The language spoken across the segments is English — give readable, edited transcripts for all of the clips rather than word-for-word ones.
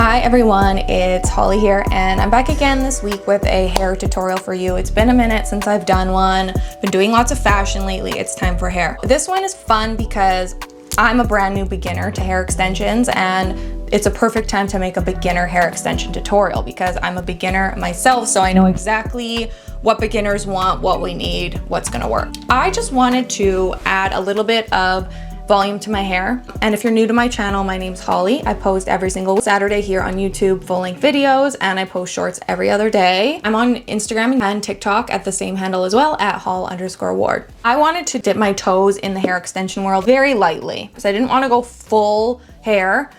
Hi everyone, it's Holly here and I'm back again this week with a hair tutorial for you. It's been a minute since I've done one. Been doing lots of fashion lately. It's time for hair. This one is fun because I'm a brand new beginner to hair extensions and it's a perfect time to make a beginner hair extension tutorial because I'm a beginner myself, so I know exactly what beginners want, what we need, what's gonna work. I just wanted to add a little bit of volume to my hair. And if you're new to my channel, my name's Holly. I post every single Saturday here on YouTube, full-length videos, and I post shorts every other day. I'm on Instagram and TikTok at the same handle as well, at hall_ward. I wanted to dip my toes in the hair extension world very lightly because I didn't want to go full hair.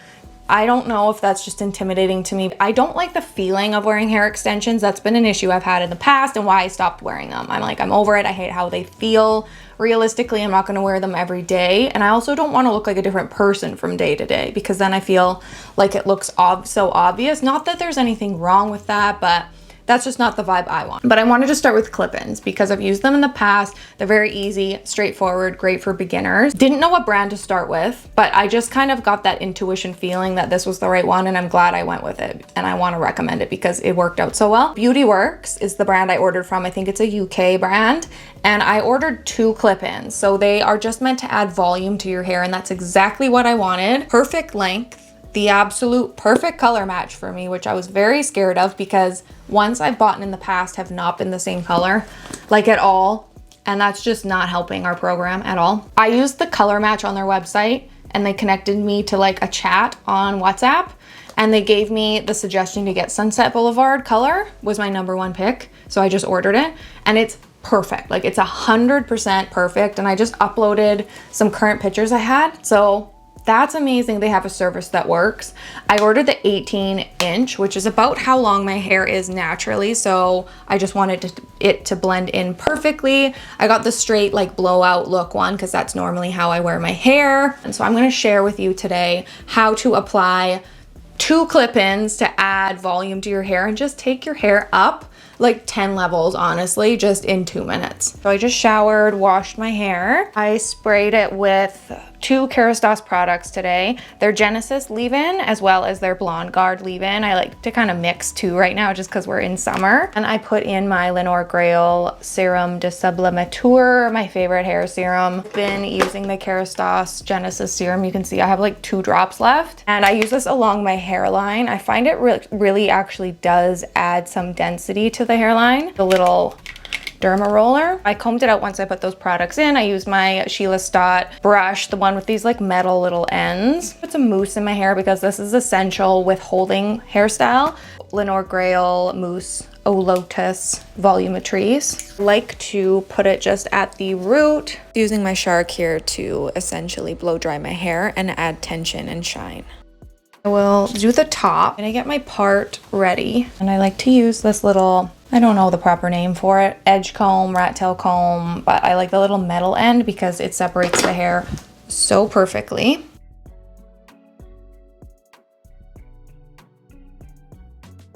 I don't know if that's just intimidating to me. I don't like the feeling of wearing hair extensions. That's been an issue I've had in the past and why I stopped wearing them. I'm over it. I hate how they feel. Realistically, I'm not gonna wear them every day. And I also don't wanna look like a different person from day to day because then I feel like it looks so obvious. Not that there's anything wrong with that, but that's just not the vibe I want. But I wanted to start with clip-ins because I've used them in the past. They're very easy, straightforward, great for beginners. Didn't know what brand to start with, but I just kind of got that intuition feeling that this was the right one and I'm glad I went with it. And I want to recommend it because it worked out so well. Beauty Works is the brand I ordered from. I think it's a UK brand. And I ordered 2 clip-ins. So they are just meant to add volume to your hair and that's exactly what I wanted. Perfect length. The absolute perfect color match for me, which I was very scared of because ones I've bought in the past have not been the same color, like at all. And that's just not helping our program at all. I used the color match on their website and they connected me to like a chat on WhatsApp and they gave me the suggestion to get Sunset Boulevard color was my #1 pick. So I just ordered it and it's perfect. Like it's 100% perfect. And I just uploaded some current pictures I had. So that's amazing. They have a service that works. I ordered the 18-inch, which is about how long my hair is naturally. So I just wanted it to blend in perfectly. I got the straight like blowout look one because that's normally how I wear my hair. And so I'm going to share with you today how to apply 2 clip-ins to add volume to your hair and just take your hair up like 10 levels, honestly, just in 2 minutes. So I just showered, washed my hair. I sprayed it with 2 Kerastase products today. Their Genesis leave-in as well as their Blonde Guard leave-in. I like to kind of mix 2 right now just because we're in summer. And I put in my Lenore Grail Serum de Sublimateur, my favorite hair serum. Been using the Kerastase Genesis serum. You can see I have like 2 drops left. And I use this along my hairline. I find it really actually does add some density to the hairline. The little derma roller. I combed it out once I put those products in. I used my Sheila Stott brush, the one with these like metal little ends. Put some mousse in my hair because this is essential with holding hairstyle. Lenore Grail Mousse Eau Lotus Volumitrice. I like to put it just at the root, using my shark here to essentially blow dry my hair and add tension and shine. I will do the top and I get my part ready. And I like to use this little, I don't know the proper name for it, edge comb, rat tail comb, but I like the little metal end because it separates the hair so perfectly.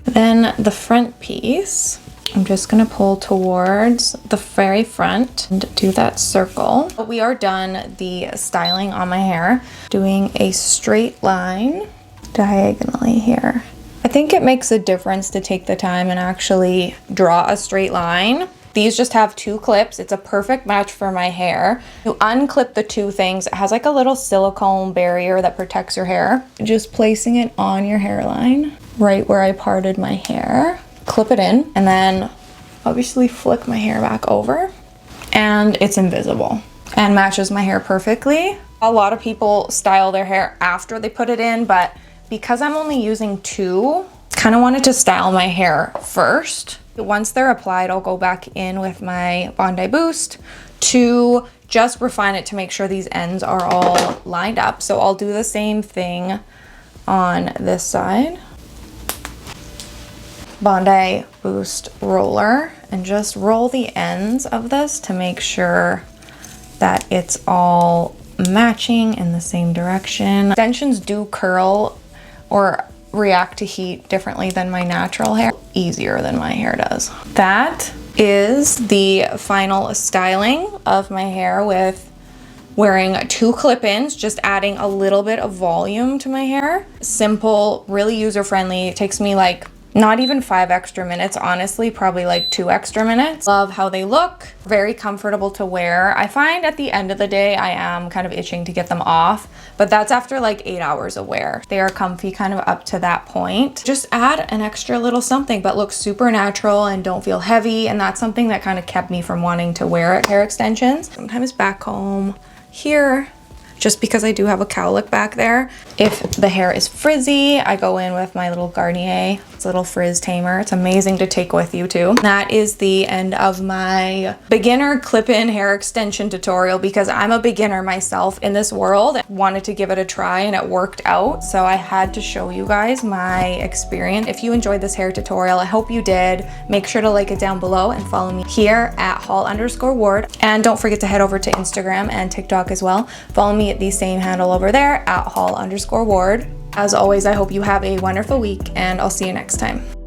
Then the front piece, I'm just gonna pull towards the very front and do that circle. We are done the styling on my hair, doing a straight line diagonally here. I think it makes a difference to take the time and actually draw a straight line. These just have 2 clips. It's a perfect match for my hair. You unclip the 2 things. It has like a little silicone barrier that protects your hair. Just placing it on your hairline, right where I parted my hair. Clip it in and then obviously flick my hair back over and it's invisible and matches my hair perfectly. A lot of people style their hair after they put it in, but because I'm only using 2, kind of wanted to style my hair first. Once they're applied, I'll go back in with my Bondi Boost to just refine it to make sure these ends are all lined up. So I'll do the same thing on this side. Bondi Boost roller and just roll the ends of this to make sure that it's all matching in the same direction. Extensions do curl or react to heat differently than my natural hair, easier than my hair does. That is the final styling of my hair with wearing 2 clip-ins, just adding a little bit of volume to my hair. Simple, really user-friendly. It takes me like not even 5 extra minutes, honestly, probably like 2 extra minutes. Love how they look, very comfortable to wear. I find at the end of the day, I am kind of itching to get them off, but that's after like 8 hours of wear. They are comfy kind of up to that point. Just add an extra little something, but look super natural and don't feel heavy. And that's something that kind of kept me from wanting to wear hair extensions. Sometimes back home here, just because I do have a cowlick back there. If the hair is frizzy, I go in with my little Garnier. It's a little frizz tamer. It's amazing to take with you too. That is the end of my beginner clip-in hair extension tutorial because I'm a beginner myself in this world. I wanted to give it a try and it worked out. So I had to show you guys my experience. If you enjoyed this hair tutorial, I hope you did. Make sure to like it down below and follow me here at holl_ward. And don't forget to head over to Instagram and TikTok as well. Follow me at the same handle over there at holl_ward. As always, I hope you have a wonderful week and I'll see you next time.